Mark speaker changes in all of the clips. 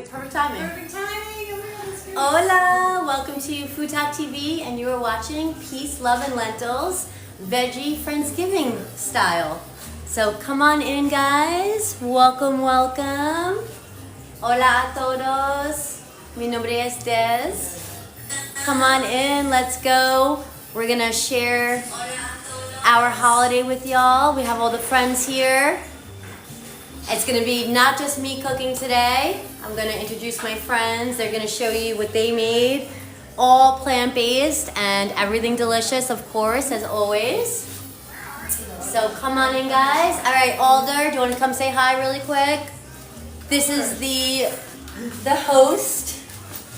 Speaker 1: Perfect timing.
Speaker 2: Perfect timing.
Speaker 1: Hola, welcome to FoodTokTV, and you are watching Peace, Love, and Lentils, Veggie Friendsgiving style. So come on in, guys. Welcome, welcome. Hola a todos. Mi nombre es Des. Come on in. Let's go. We're gonna share our holiday with y'all. We have all the friends here. It's gonna be not just me cooking today. I'm gonna introduce my friends. They're gonna show you what they made. All plant-based and everything delicious, of course, as always. So come on in, guys. All right, Alder, do you wanna come say hi really quick? This is the host.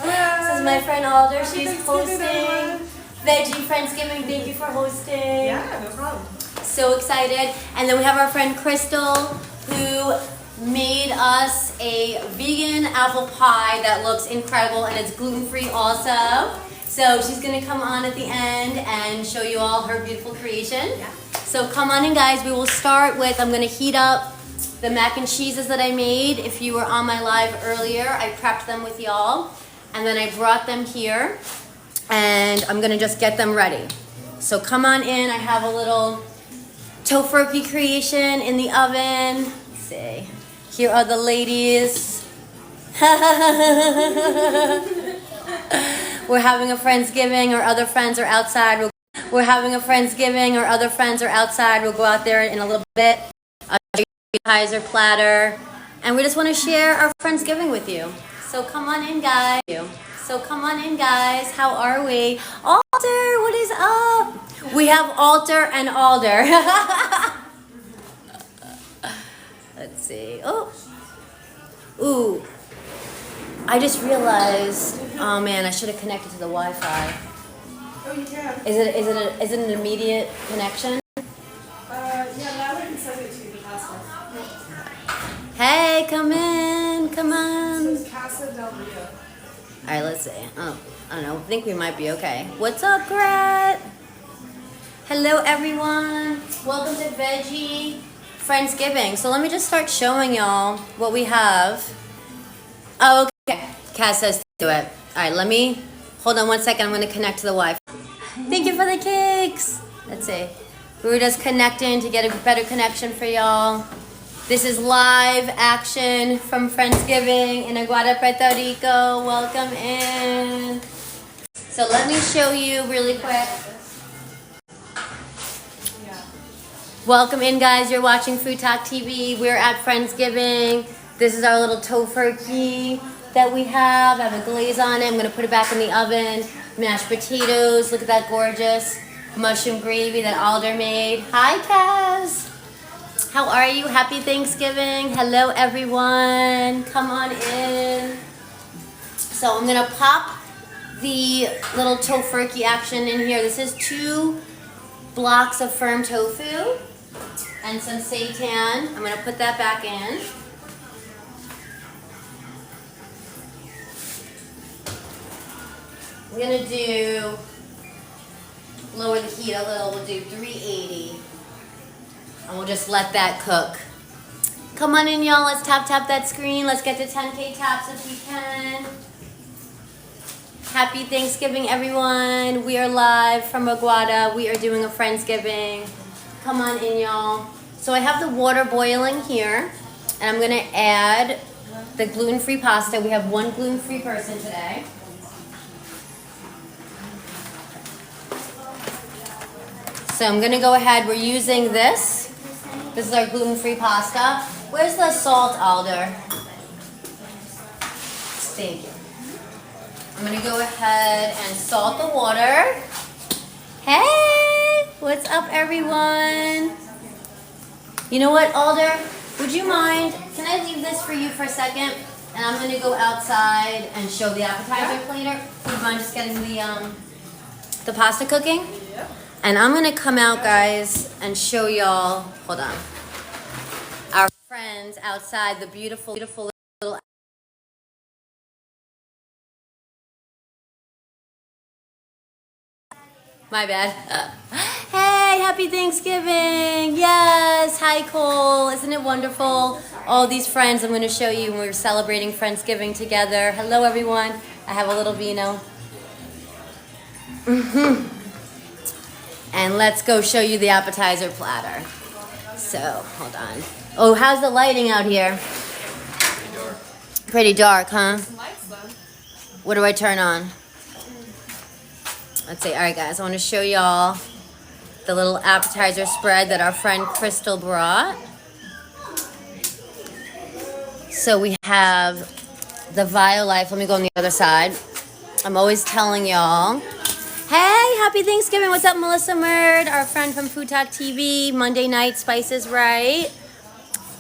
Speaker 1: This is my friend Alder. She's hosting Veggie Friendsgiving. Thank you for hosting.
Speaker 2: Yeah, no problem.
Speaker 1: So excited. And then we have our friend Crystal, who made us a vegan apple pie that looks incredible, and it's gluten-free also. So she's gonna come on at the end and show you all her beautiful creation.
Speaker 2: Yeah.
Speaker 1: So come on in, guys. We will start with, I'm gonna heat up the mac and cheeses that I made. If you were on my live earlier, I prepped them with y'all, and then I brought them here, and I'm gonna just get them ready. So come on in. I have a little Tofurky creation in the oven. Let's see. Here are the ladies. We're having a Friendsgiving. Our other friends are outside. We're having a Friendsgiving. Our other friends are outside. We'll go out there in a little bit. Appetizer platter. And we just want to share our Friendsgiving with you. So come on in, guys. How are we? Alder, what is up? We have Alter and Alder. Let's see. Oh. Ooh. I just realized, oh man, I should have connected to the Wi-Fi.
Speaker 2: Oh, you can.
Speaker 1: Is it an immediate connection?
Speaker 2: Yeah, now I can send it to you, the pasta.
Speaker 1: Hey, come in. Come on.
Speaker 2: This is Casa del Rio.
Speaker 1: All right, let's see. Oh, I don't know. I think we might be okay. What's up, Gret? Hello, everyone. Welcome to Veggie Friendsgiving. So let me just start showing y'all what we have. Oh, okay. Cass says to do it. All right, let me, hold on one second. I'm going to connect to the Wi-Fi. Thank you for the cakes. Let's see. We were just connecting to get a better connection for y'all. This is live action from Friendsgiving in Aguada, Puerto Rico. Welcome in. So let me show you really quick. Welcome in, guys. You're watching FoodTokTV. We're at Friendsgiving. This is our little tofurky that we have. I have a glaze on it. I'm going to put it back in the oven. Mashed potatoes. Look at that gorgeous mushroom gravy that Alder made. Hi, Kaz. How are you? Happy Thanksgiving. Hello, everyone. Come on in. So I'm going to pop the little tofurky action in here. This is 2 blocks of firm tofu and some seitan. I'm going to put that back in. I'm going to lower the heat a little. We'll do 380. And we'll just let that cook. Come on in, y'all. Let's tap that screen. Let's get to 10K taps if we can. Happy Thanksgiving, everyone. We are live from Aguada. We are doing a Friendsgiving. Come on in, y'all. So I have the water boiling here, and I'm gonna add the gluten-free pasta. We have 1 gluten-free person today. So I'm gonna go ahead. We're using this. This is our gluten-free pasta. Where's the salt, Alder? Thank you. I'm gonna go ahead and salt the water. Hey, what's up, everyone? You know what, Alder? Would you mind? Can I leave this for you for a second? And I'm gonna go outside and show the appetizer later. Would you mind just getting the pasta cooking?
Speaker 2: Yeah.
Speaker 1: And I'm gonna come out, guys, and show y'all, hold on, our friends outside, the beautiful little, my bad. Hey, happy Thanksgiving. Yes, hi Cole. Isn't it wonderful? All these friends I'm going to show you when we're celebrating Friendsgiving together. Hello everyone. I have a little vino. And let's go show you the appetizer platter. So, hold on. Oh, how's the lighting out here? Pretty dark, huh? What do I turn on? Let's see. All right, guys. I want to show y'all the little appetizer spread that our friend Crystal brought. So we have the Violife. Let me go on the other side. I'm always telling y'all. Hey, happy Thanksgiving. What's up, Melissa Murd, our friend from FoodTokTV. Monday night, Spices Right.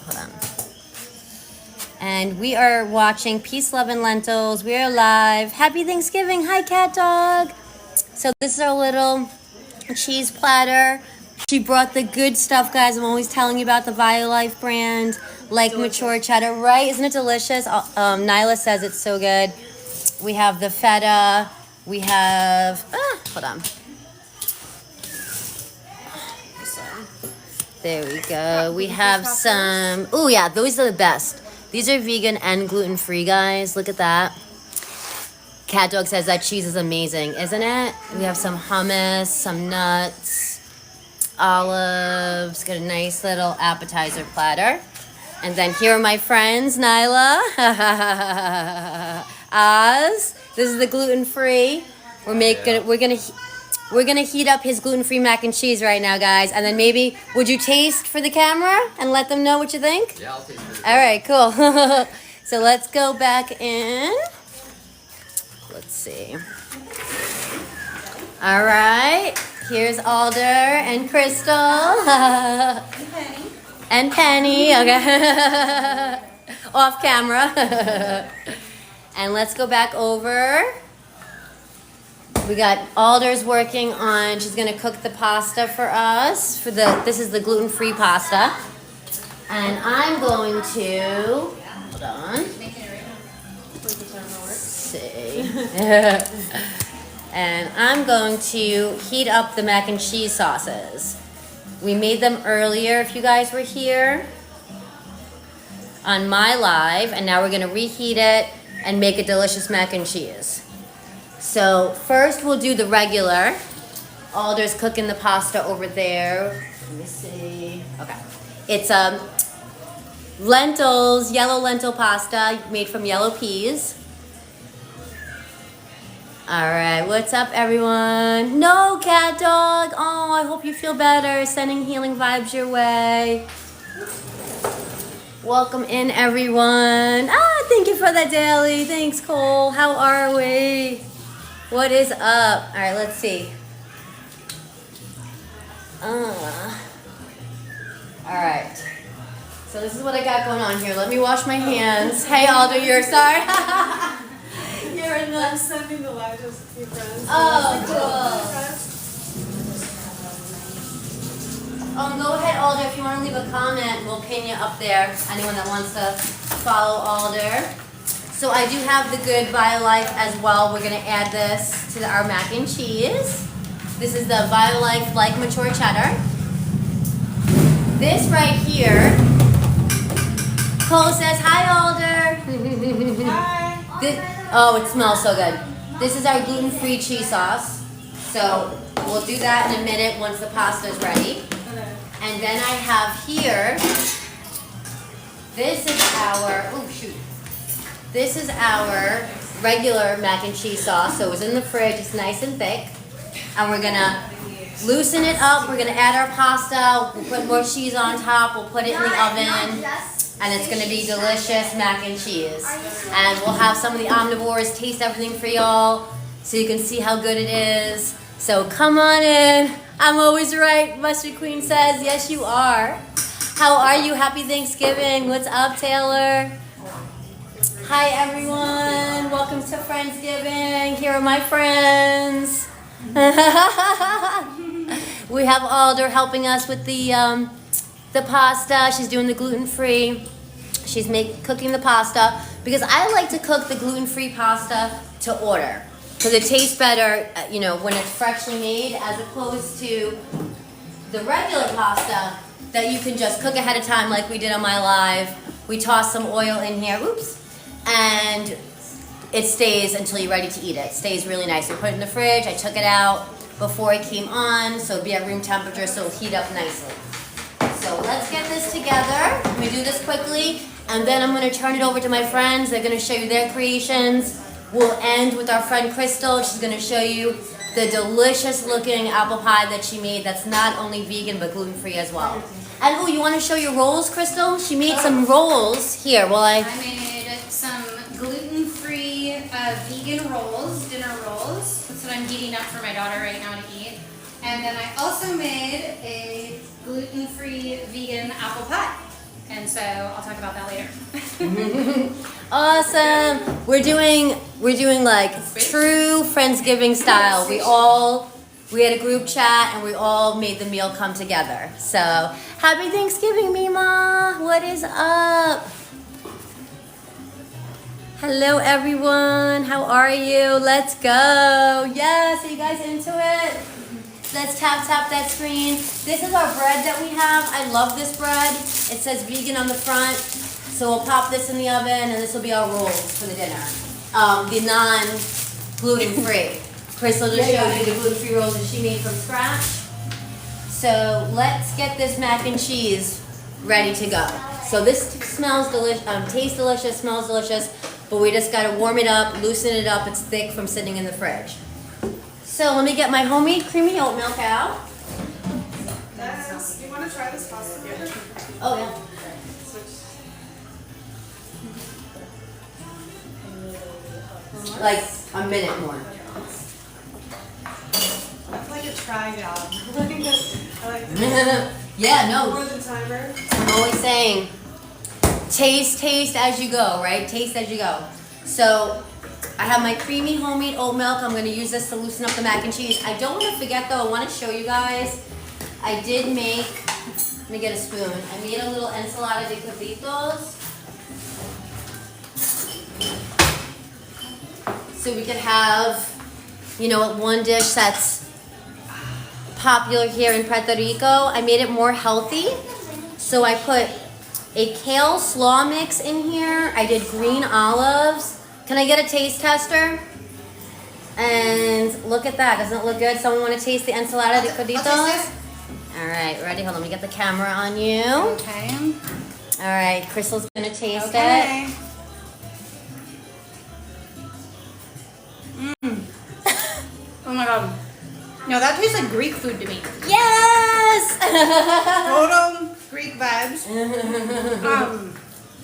Speaker 1: Hold on. And we are watching Peace, Love, and Lentils. We are live. Happy Thanksgiving. Hi, Cat Dog. So this is our little cheese platter. She brought the good stuff, guys. I'm always telling you about the Violife brand. Like mature cheddar, right? Isn't it delicious? Nyla says it's so good. We have the feta. We have, hold on. There we go. We have some, oh yeah, those are the best. These are vegan and gluten-free, guys. Look at that. Cat Dog says that cheese is amazing, isn't it? We have some hummus, some nuts, olives. Got a nice little appetizer platter. And then here are my friends, Nyla, Oz. This is the gluten-free. We're gonna heat up his gluten-free mac and cheese right now, guys. And then maybe, would you taste for the camera and let them know what you think?
Speaker 3: Yeah, I'll taste it.
Speaker 1: All right, cool. So let's go back in. Let's see. All right, here's Alder and Crystal. And Penny, okay. Off camera. And let's go back over. We got Alder's working on, she's gonna cook the pasta for us. This is the gluten-free pasta. And I'm going to, hold on. Let's see. And I'm going to heat up the mac and cheese sauces. We made them earlier if you guys were here on my live, and now we're gonna reheat it and make a delicious mac and cheese. So first we'll do the regular. Alder's cooking the pasta over there. Let me see. Okay. It's lentils, yellow lentil pasta made from yellow peas. All right, what's up, everyone? No, Cat Dog. Oh, I hope you feel better. Sending healing vibes your way. Welcome in, everyone. Thank you for the daily. Thanks, Cole. How are we? What is up? All right, let's see. All right. So this is what I got going on here. Let me wash my hands. Hey, Alder, you're sorry. You're in the...
Speaker 2: I'm sending the live to a few friends.
Speaker 1: Oh, cool. Go ahead, Alder. If you want to leave a comment, we'll pin you up there. Anyone that wants to follow Alder. So I do have the good Violife as well. We're going to add this to our mac and cheese. This is the Violife like mature cheddar. This right here, Cole says, hi, Alder.
Speaker 2: Hi.
Speaker 1: Oh, it smells so good. This is our gluten-free cheese sauce. So we'll do that in a minute once the pasta is ready. And then I have here, this is our, oh shoot. This is our regular mac and cheese sauce. So it was in the fridge, it's nice and thick. And we're gonna loosen it up. We're gonna add our pasta. We'll put more cheese on top. We'll put it in the oven. And it's gonna be delicious mac and cheese. And we'll have some of the omnivores taste everything for y'all so you can see how good it is. So come on in. I'm always right, Mustard Queen says. Yes, you are. How are you? Happy Thanksgiving. What's up, Taylor? Hi, everyone. Welcome to Friendsgiving. Here are my friends. We have Alder helping us with the pasta. She's doing the gluten-free. She's cooking the pasta because I like to cook the gluten-free pasta to order because it tastes better, when it's freshly made as opposed to the regular pasta that you can just cook ahead of time like we did on my live. We toss some oil in here, oops, and it stays until you're ready to eat it. It stays really nice. We put it in the fridge. I took it out before it came on, so it'll be at room temperature, so it'll heat up nicely. So let's get this together. Let me do this quickly, and then I'm gonna turn it over to my friends. They're gonna show you their creations. We'll end with our friend Crystal. She's gonna show you the delicious looking apple pie that she made that's not only vegan but gluten-free as well. And oh, you wanna show your rolls, Crystal? She made some rolls. Here,
Speaker 3: I made some gluten-free vegan rolls, dinner rolls. That's what I'm heating up for my daughter right now to eat. And then I also made a gluten-free vegan apple pie. And so I'll talk about that later.
Speaker 1: Awesome. We're doing like true Friendsgiving style. We had a group chat and we all made the meal come together. So happy Thanksgiving, Mima. What is up? Hello everyone. How are you? Let's go. Yes, are you guys into it? Let's tap that screen. This is our bread that we have. I love this bread. It says vegan on the front. So we'll pop this in the oven and this will be our rolls for the dinner. The non-gluten-free. Crystal just showed you the gluten-free rolls that she made from scratch. So let's get this mac and cheese ready to go. So this smells delicious, tastes delicious, smells delicious, but we just gotta warm it up, loosen it up. It's thick from sitting in the fridge. So let me get my homemade creamy oat milk out.
Speaker 2: Do you want to try this pasta?
Speaker 1: Oh yeah. Like a minute more.
Speaker 2: It's like a try job. I like this.
Speaker 1: Yeah, no.
Speaker 2: More than timer.
Speaker 1: I'm always saying, taste as you go, right? Taste as you go. So I have my creamy homemade oat milk. I'm going to use this to loosen up the mac and cheese. I don't want to forget though, I want to show you guys, I did make, let me get a spoon. I made a little ensalada de cubitos. So we could have, you know, one dish that's popular here in Puerto Rico. I made it more healthy. So I put a kale slaw mix in here. I did green olives. Can I get a taste tester? And look at that. Doesn't it look good? Someone want to taste the ensalada de coditos? All right, ready? Hold on. Let me get the camera on you.
Speaker 3: Okay.
Speaker 1: All right, Crystal's going to taste
Speaker 3: Okay.
Speaker 1: it.
Speaker 3: Oh my god. No, that tastes like Greek food to me.
Speaker 1: Yes!
Speaker 3: Total Greek vibes.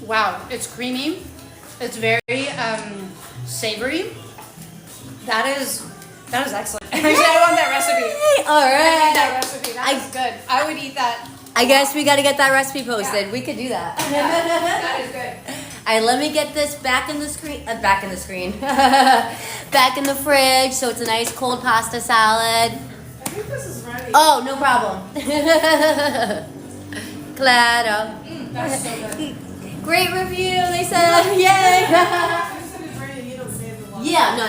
Speaker 3: Wow, it's creamy. It's very savory. That is excellent. Actually, I want that recipe.
Speaker 1: All
Speaker 3: I
Speaker 1: right.
Speaker 3: need that recipe. That's good. I would eat that.
Speaker 1: I guess we got to get that recipe posted. Yeah. We could do that.
Speaker 3: That is good.
Speaker 1: All right, let me get this back in the screen. Back in the fridge, so it's a nice cold pasta salad.
Speaker 2: I think this is ready.
Speaker 1: Oh, no problem. Claro.
Speaker 3: That's so good.
Speaker 1: Great review, they said. Yay.
Speaker 2: You said it's ready and you don't say it a lot.
Speaker 1: Yeah, no.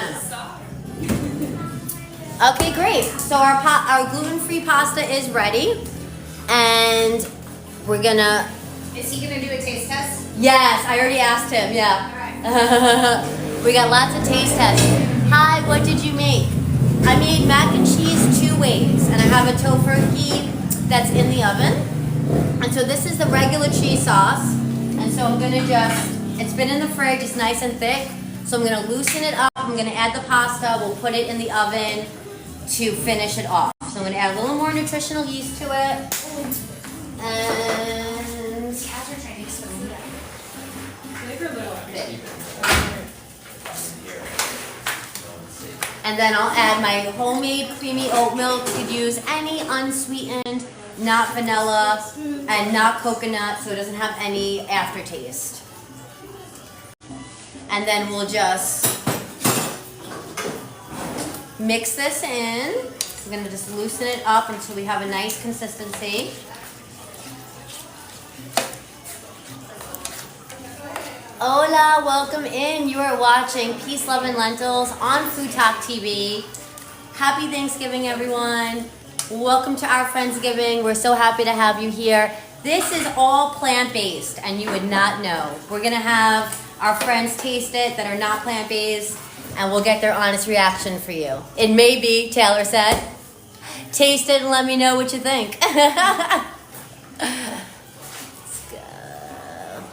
Speaker 1: Okay, great. So our gluten-free pasta is ready, and we're gonna.
Speaker 3: Is he gonna do a taste test?
Speaker 1: Yes, I already asked him. Yeah.
Speaker 3: Alright.
Speaker 1: We got lots of taste tests. Hi, what did you make? I made mac and cheese 2 ways, and I have a tofurky that's in the oven. And so this is the regular cheese sauce, and so I'm gonna it's been in the fridge, it's nice and thick, so I'm gonna loosen it up. I'm gonna add the pasta, we'll put it in the oven to finish it off. So I'm gonna add a little more nutritional yeast to it, and
Speaker 3: Cats are trying to explain that.
Speaker 2: Make her little.
Speaker 1: And then I'll add my homemade creamy oat milk. You could use any unsweetened, not vanilla, and not coconut, so it doesn't have any aftertaste. And then we'll just mix this in. We're gonna just loosen it up until we have a nice consistency. Hola, welcome in. You are watching Peace, Love, and Lentils on FoodTokTV. Happy Thanksgiving, everyone. Welcome to our Friendsgiving. We're so happy to have you here. This is all plant-based, and you would not know. We're gonna have our friends taste it that are not plant-based, and we'll get their honest reaction for you. It may be, Taylor said. Taste it and let me know what you think. Let's go.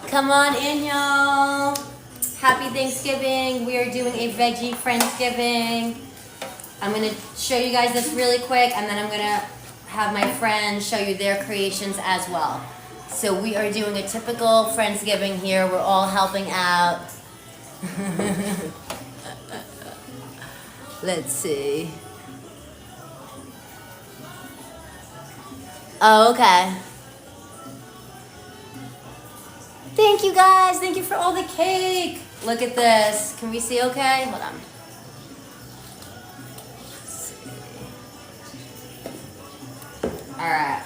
Speaker 1: Come on in, y'all. Happy Thanksgiving. We are doing a Veggie Friendsgiving. I'm going to show you guys this really quick, and then I'm going to have my friends show you their creations as well. So we are doing a typical Friendsgiving here. We're all helping out. Let's see. Oh, okay. Thank you guys. Thank you for all the cake. Look at this. Can we see okay? Hold on. Alright.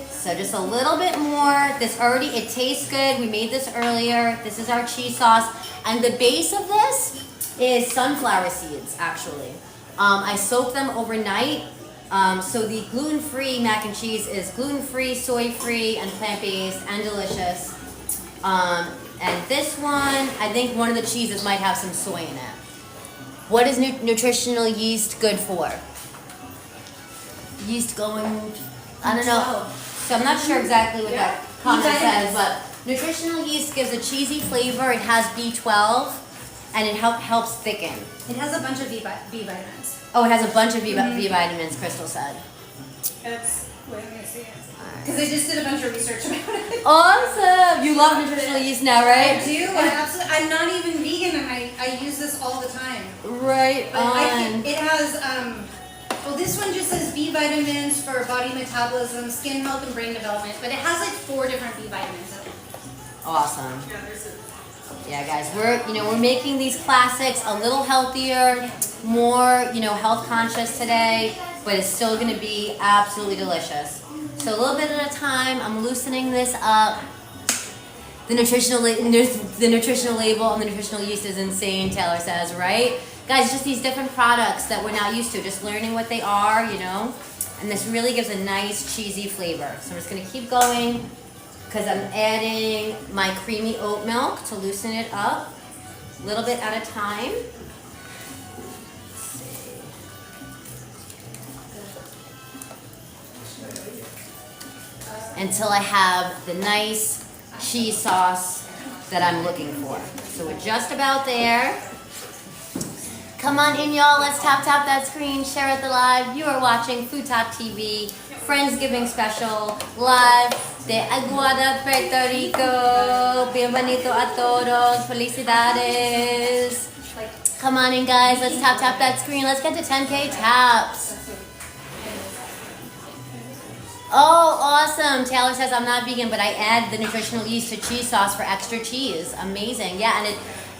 Speaker 1: So just a little bit more. This already, it tastes good. We made this earlier. This is our cheese sauce. And the base of this is sunflower seeds, actually. I soaked them overnight. So the gluten-free mac and cheese is gluten-free, soy-free, and plant-based, and delicious. And this one, I think one of the cheeses might have some soy in it. What is nutritional yeast good for? Yeast going, I don't know. So I'm not sure exactly what that comment says, but nutritional yeast gives a cheesy flavor. It has B12, and it helps thicken.
Speaker 3: It has a bunch of B vitamins.
Speaker 1: Oh, it has a bunch of B vitamins, Crystal said.
Speaker 2: It's, wait, let me see it.
Speaker 3: Because I just did a bunch of research about it.
Speaker 1: Awesome! You love nutritional yeast now, right?
Speaker 3: I do. I absolutely. I'm not even vegan, and I use this all the time.
Speaker 1: Right on.
Speaker 3: It has. Well, this one just says B vitamins for body metabolism, skin health, and brain development. But it has like 4 different B vitamins in it.
Speaker 1: Awesome.
Speaker 2: Yeah, there's a.
Speaker 1: Yeah, guys, we're making these classics a little healthier, more health conscious today, but it's still going to be absolutely delicious. So a little bit at a time, I'm loosening this up. The nutritional label on the nutritional yeast is insane, Taylor says, right? Guys, just these different products that we're not used to, just learning what they are, and this really gives a nice cheesy flavor. So I'm just going to keep going because I'm adding my creamy oat milk to loosen it up a little bit at a time. Until I have the nice cheese sauce that I'm looking for. So we're just about there. Come on in, y'all. Let's tap that screen, share it the live. You are watching FoodTokTV Friendsgiving special live de Aguada, Puerto Rico. Bienvenido a todos. Felicidades. Come on in, guys. Let's tap that screen. Let's get to 10K taps. Oh, awesome. Taylor says I'm not vegan, but I add the nutritional yeast to cheese sauce for extra cheese. Amazing. Yeah,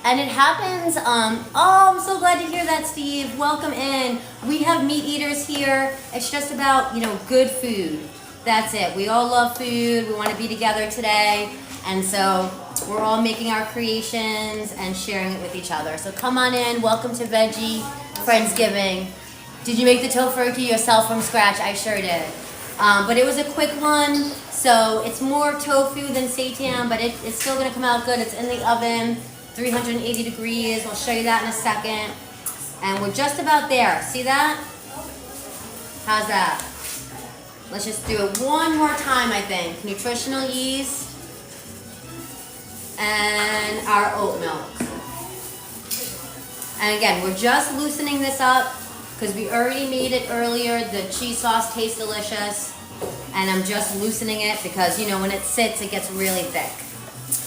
Speaker 1: and it happens. Oh, I'm so glad to hear that, Steve. Welcome in. We have meat eaters here. It's just about, good food. That's it. We all love food. We want to be together today. And so we're all making our creations and sharing it with each other. So come on in. Welcome to Veggie Friendsgiving. Did you make the tofurkey yourself from scratch? I sure did. But it was a quick one, so it's more tofu than seitan, but it's still going to come out good. It's in the oven, 380 degrees. I'll show you that in a second. And we're just about there. See that? How's that? Let's just do it one more time, I think. Nutritional yeast and our oat milk. And again, we're just loosening this up because we already made it earlier. The cheese sauce tastes delicious. And I'm just loosening it because, when it sits, it gets really thick.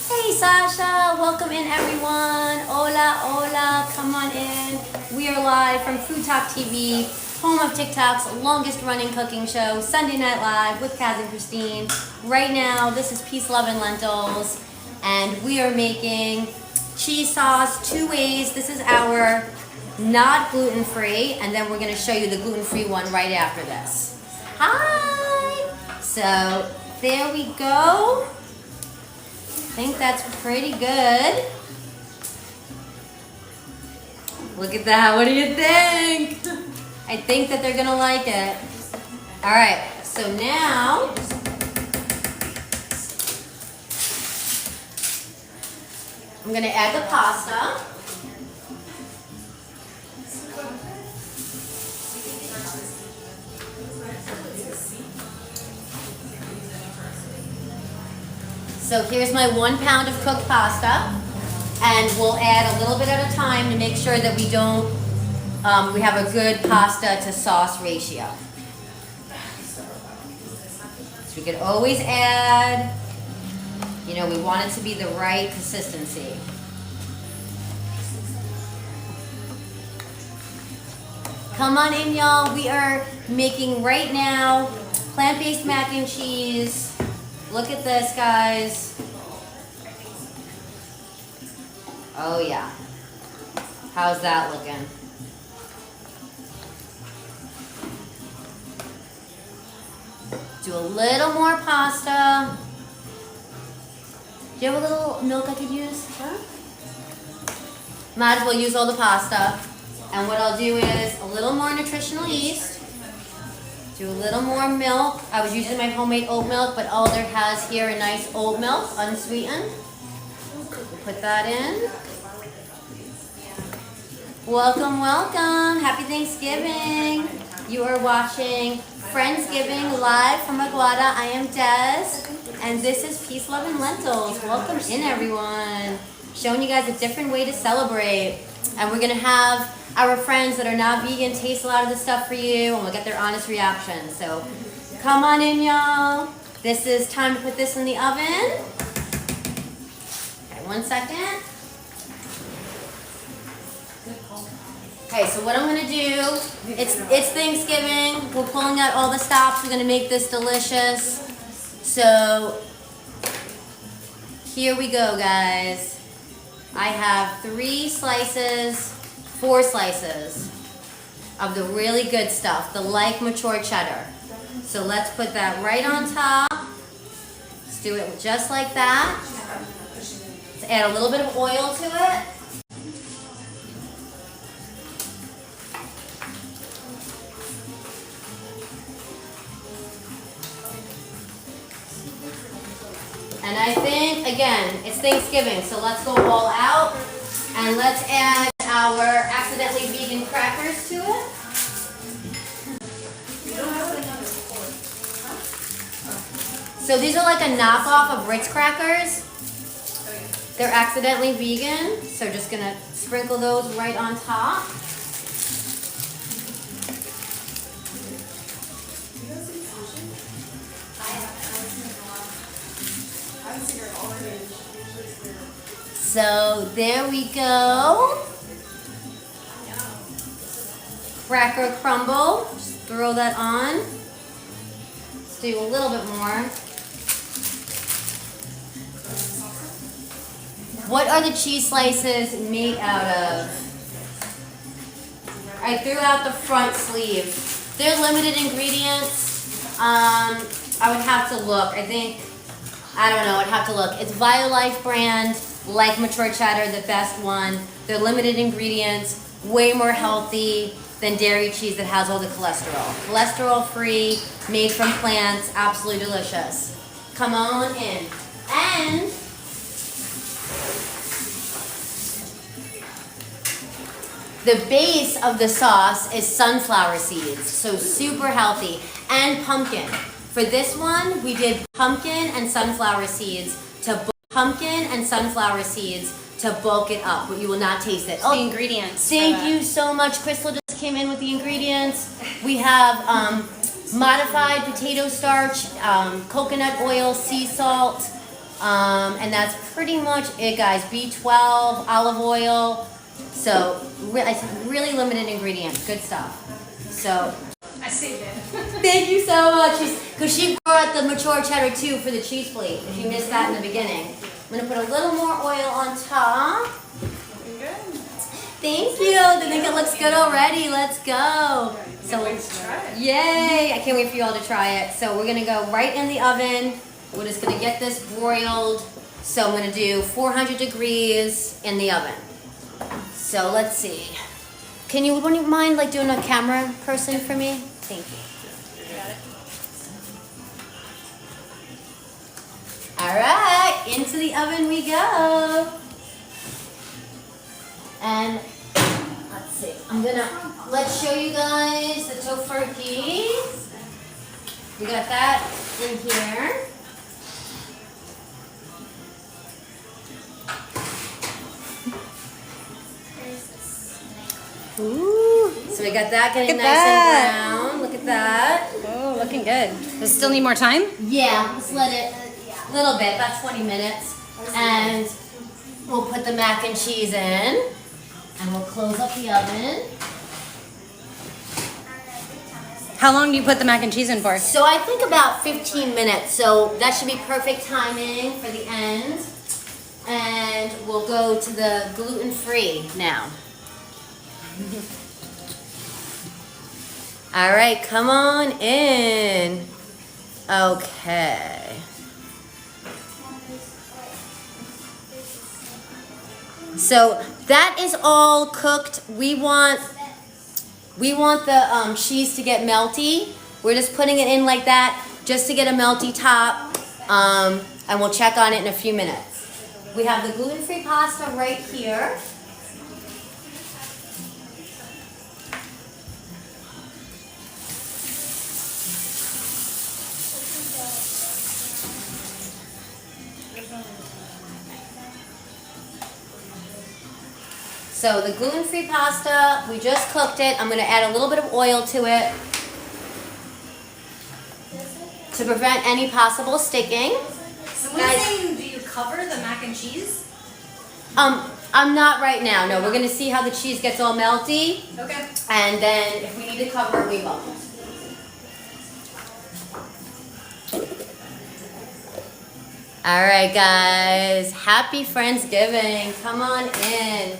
Speaker 1: Hey, Sasha. Welcome in, everyone. Hola, hola. Come on in. We are live from FoodTokTV, home of TikTok's longest-running cooking show, Sunday Night Live with Kaz and Christine. Right now, this is Peace, Love, and Lentils. And we are making cheese sauce 2 ways. This is our not gluten-free, and then we're going to show you the gluten-free one right after this. Hi! So, there we go. I think that's pretty good. Look at that. What do you think? I think that they're going to like it. All right, so now I'm gonna add the pasta. So here's my 1 pound of cooked pasta, and we'll add a little bit at a time to make sure that we don't, we have a good pasta to sauce ratio. So we could always add, you know, we want it to be the right consistency. Come on in, y'all. We are making right now plant-based mac and cheese. Look at this, guys. Oh yeah. How's that looking? Do a little more pasta. Do you have a little milk I could use? Huh? Might as well use all the pasta. And what I'll do is a little more nutritional yeast. Do a little more milk. I was using my homemade oat milk, but Alder has here a nice oat milk, unsweetened. Put that in. Welcome, welcome. Happy Thanksgiving. You are watching Friendsgiving live from Aguada. I am Des, and this is Peace, Love, and Lentils. Welcome in, everyone. Showing you guys a different way to celebrate. And we're gonna have our friends that are not vegan taste a lot of the stuff for you, and we'll get their honest reaction. So come on in, y'all. This is time to put this in the oven. Okay, 1 second. Okay, so what I'm gonna do, it's Thanksgiving. We're pulling out all the stops. We're gonna make this delicious. So here we go, guys. I have 4 slices of the really good stuff, the light mature cheddar. So let's put that right on top. Let's do it just like that. Let's add a little bit of oil to it. And I think, again, it's Thanksgiving, so let's go all out. And let's add our accidentally vegan crackers to it. So these are like a knockoff of Ritz crackers. They're accidentally vegan, so just gonna sprinkle those right on top. So there we go. Cracker crumble. Just throw that on. Let's do a little bit more. What are the cheese slices made out of? I threw out the front sleeve. They're limited ingredients. I would have to look. I don't know, I'd have to look. It's Violife brand, like mature cheddar, the best one. They're limited ingredients, way more healthy than dairy cheese that has all the cholesterol. Cholesterol free, made from plants, absolutely delicious. Come on in. And the base of the sauce is sunflower seeds, so super healthy, and pumpkin. For this one, we did pumpkin and sunflower seeds to bulk it up, but you will not taste it.
Speaker 3: The ingredients.
Speaker 1: Thank you so much. Crystal just came in with the ingredients. We have modified potato starch, coconut oil, sea salt, and that's pretty much it, guys. B12, olive oil. So really limited ingredients. Good stuff. So
Speaker 3: I saved it.
Speaker 1: thank you so much. Because she brought the mature cheddar too for the cheese plate. If you missed that in the beginning. I'm going to put a little more oil on top. Thank you. I think it looks good already. Let's go. So, yay. I can't wait for you all to try it. So we're going to go right in the oven. We're just going to get this broiled. So I'm going to do 400 degrees in the oven. So let's see. Wouldn't you mind like doing a camera person for me? Thank you. All right, into the oven we go. And let's see, let's show you guys the tofurkey. We got that in here. Ooh, so we got that getting nice and brown. Look at that.
Speaker 3: Oh, looking good. Does it still need more time?
Speaker 1: Yeah, let's let it a little bit, about 20 minutes. And we'll put the mac and cheese in. And we'll close up the oven.
Speaker 3: How long do you put the mac and cheese in for?
Speaker 1: So I think about 15 minutes. So that should be perfect timing for the end. And we'll go to the gluten-free now. All right, come on in. Okay. So that is all cooked. We want the cheese to get melty. We're just putting it in like that just to get a melty top. And we'll check on it in a few minutes. We have the gluten-free pasta right here. So the gluten-free pasta, we just cooked it. I'm going to add a little bit of oil to it to prevent any possible sticking.
Speaker 3: Someone's saying, do you cover the mac and cheese?
Speaker 1: I'm not right now. No, we're going to see how the cheese gets all melty.
Speaker 3: Okay.
Speaker 1: And then if we need to cover it, we will. All right, guys. Happy Friendsgiving. Come on in.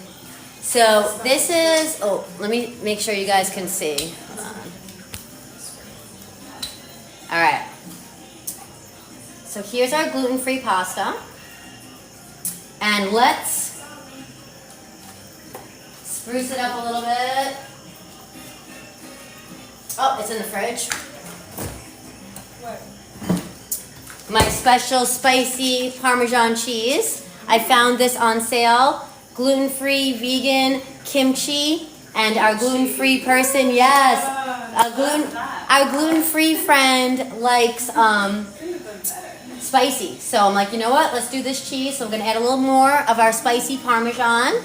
Speaker 1: So this is, let me make sure you guys can see. Hold on. All right. So here's our gluten-free pasta. And let's spruce it up a little bit. Oh, it's in the fridge.
Speaker 2: What?
Speaker 1: My special spicy Parmesan cheese. I found this on sale. Gluten-free, vegan, kimchi, and our gluten-free person, yes. Our gluten-free friend likes spicy. So I'm like, you know what? Let's do this cheese. So I'm going to add a little more of our spicy Parmesan.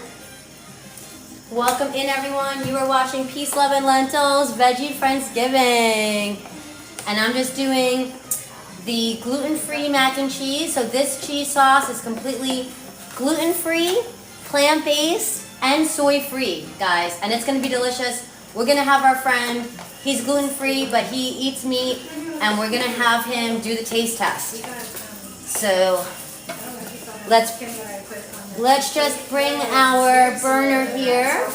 Speaker 1: Welcome in, everyone. You are watching Peace, Love, and Lentils, Veggie Friendsgiving. And I'm just doing the gluten-free mac and cheese. So this cheese sauce is completely gluten-free, plant-based, and soy-free, guys. And it's going to be delicious. We're going to have our friend, he's gluten-free, but he eats meat, and we're going to have him do the taste test. So let's just bring our burner here.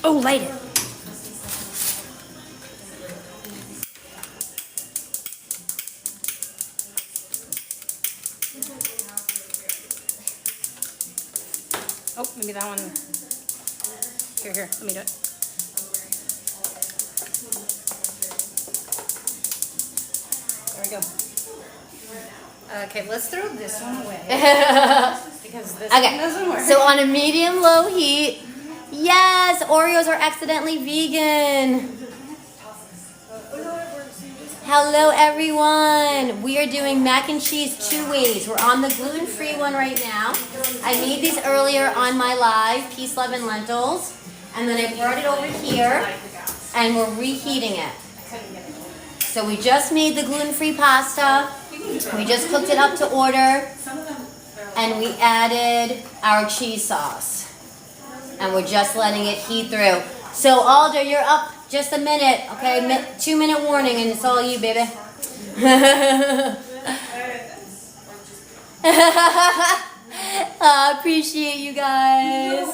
Speaker 3: Oh, light it. Oh, maybe that one. Here, let me do it. There we go. Okay, let's throw this one away. Because this one doesn't work.
Speaker 1: So on a medium-low heat. Yes, Oreos are accidentally vegan. Hello, everyone. We are doing mac and cheese 2 ways. We're on the gluten-free one right now. I made these earlier on my live, Peace, Love, and Lentils. And then I brought it over here, and we're reheating it. So we just made the gluten-free pasta. We just cooked it up to order. And we added our cheese sauce. And we're just letting it heat through. So Alder, you're up just a minute, okay? 2-minute warning, and it's all you, baby. I appreciate you guys.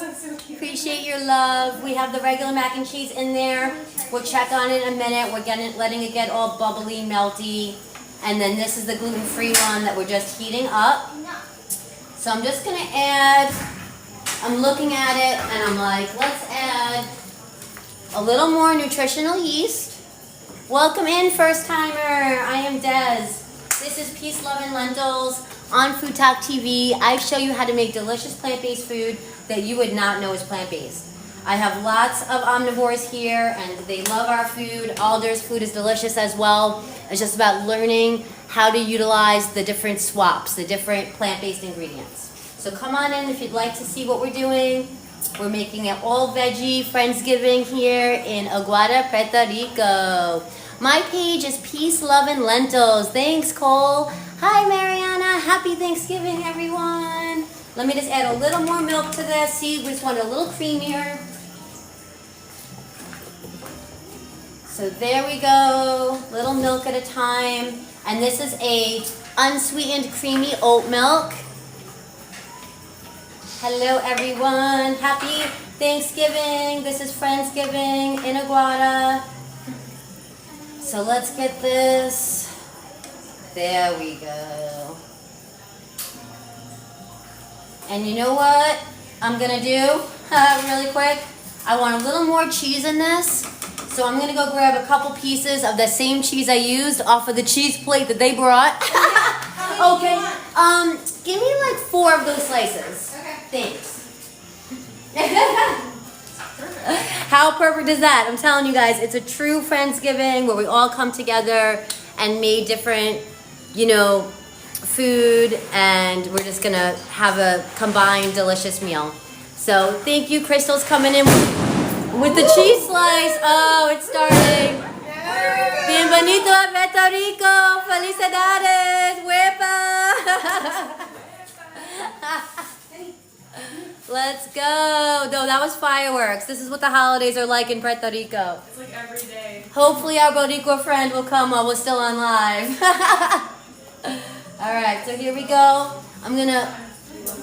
Speaker 1: appreciate your love. We have the regular mac and cheese in there. We'll check on it in a minute. We're letting it get all bubbly, melty. And then this is the gluten-free one that we're just heating up. So I'm just gonna add, I'm looking at it and I'm like, let's add a little more nutritional yeast. Welcome in, first timer. I am Des. This is Peace, Love, and Lentils on FoodTokTV. I show you how to make delicious plant-based food that you would not know is plant-based. I have lots of omnivores here and they love our food. Alder's food is delicious as well. It's just about learning how to utilize the different swaps, the different plant-based ingredients. So come on in if you'd like to see what we're doing. We're making an all veggie Friendsgiving here in Aguada, Puerto Rico. My page is Peace, Love, and Lentils. Thanks, Cole. Hi, Mariana. Happy Thanksgiving, everyone. Let me just add a little more milk to this. See, we just want it a little creamier. So there we go. Little milk at a time. And this is a unsweetened creamy oat milk. Hello, everyone. Happy Thanksgiving. This is Friendsgiving in Aguada. So let's get this. There we go. And you know what I'm gonna do really quick? I want a little more cheese in this. So I'm gonna go grab a couple pieces of the same cheese I used off of the cheese plate that they brought. Okay. Give me like 4 of those slices. Okay. Thanks. How perfect is that? I'm telling you guys, it's a true Friendsgiving where we all come together and made different, you know, food, and we're just gonna have a combined delicious meal. So thank you, Crystal's coming in with the cheese slice. Oh, it's starting. Bienvenido a Puerto Rico. Felicidades. Huepa. Let's go. No, that was fireworks. This is what the holidays are like in Puerto Rico.
Speaker 2: It's like every day.
Speaker 1: Hopefully our Boricua friend will come while we're still on live. Alright, so here we go. I'm going to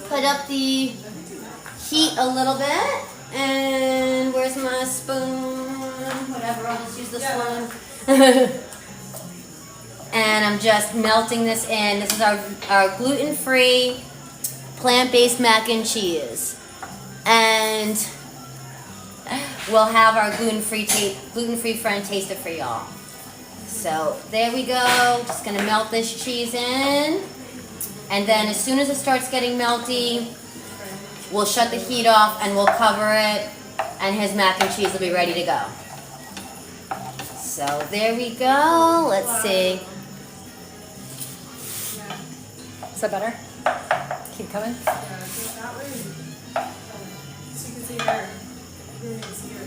Speaker 1: put up the heat a little bit. And where's my spoon? Whatever, I'll just use this one. And I'm just melting this in. This is our gluten-free, plant-based mac and cheese. And we'll have our gluten-free friend taste it for y'all. So there we go. Just gonna melt this cheese in. And then as soon as it starts getting melty, we'll shut the heat off and we'll cover it, and his mac and cheese will be ready to go. So there we go. Let's see.
Speaker 4: Is that better? Keep coming.
Speaker 2: Yeah, go that way. So you can see there. It's here.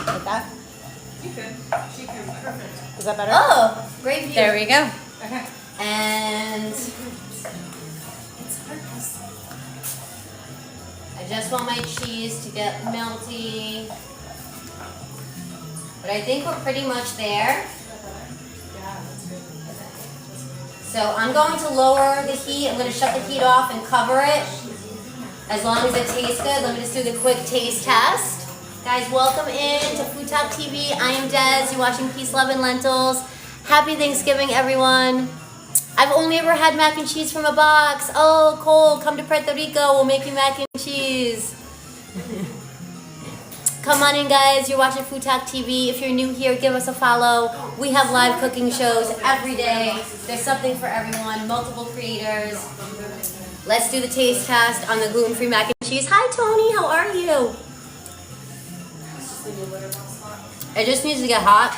Speaker 4: Like that?
Speaker 2: You could. She can. Perfect.
Speaker 4: Is that better?
Speaker 1: Oh, great view.
Speaker 4: There we go.
Speaker 2: Okay.
Speaker 1: And
Speaker 2: It's hard.
Speaker 1: I just want my cheese to get melty. But I think we're pretty much there.
Speaker 2: Yeah, that's good.
Speaker 1: So I'm going to lower the heat. I'm going to shut the heat off and cover it. As long as it tastes good. Let me just do the quick taste test. Guys, welcome in to FoodTokTV. I am Des. You're watching Peace, Love, and Lentils. Happy Thanksgiving, everyone. I've only ever had mac and cheese from a box. Oh, Cole, come to Puerto Rico. We'll make you mac and cheese. Come on in, guys. You're watching FoodTokTV. If you're new here, give us a follow. We have live cooking shows every day. There's something for everyone, multiple creators. Let's do the taste test on the gluten-free mac and cheese. Hi, Tony. How are you? It just needs to get hot.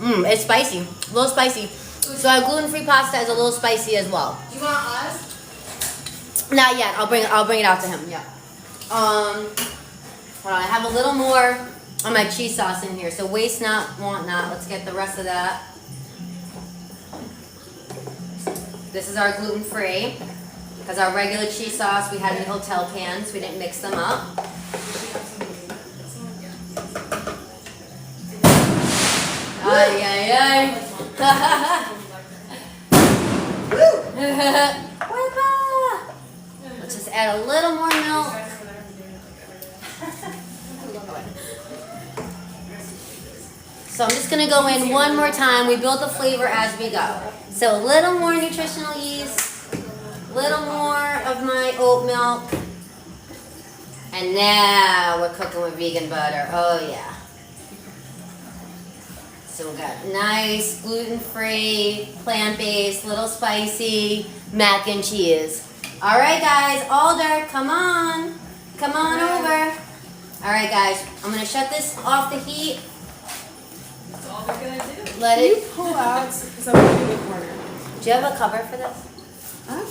Speaker 1: It's spicy. A little spicy. So our gluten-free pasta is a little spicy as well.
Speaker 3: You want us?
Speaker 1: Not yet. I'll bring it out to him. Yeah. Hold on. I have a little more of my cheese sauce in here. So waste not, want not. Let's get the rest of that. This is our gluten-free. Because our regular cheese sauce we had in the hotel cans. We didn't mix them up. Ay, ay, ay. Let's just add a little more milk. So I'm just gonna go in one more time. We build the flavor as we go. So a little more nutritional yeast, a little more of my oat milk, and now we're cooking with vegan butter. Oh yeah. So we got nice gluten-free, plant-based, little spicy mac and cheese. All right, guys, Alder, come on over. All right, guys, I'm gonna shut this off the heat.
Speaker 2: That's all we're gonna do.
Speaker 1: Let
Speaker 2: Can you
Speaker 1: it.
Speaker 2: pull out, because I'm gonna do the corner.
Speaker 1: Do you have a cover for this?
Speaker 2: Huh?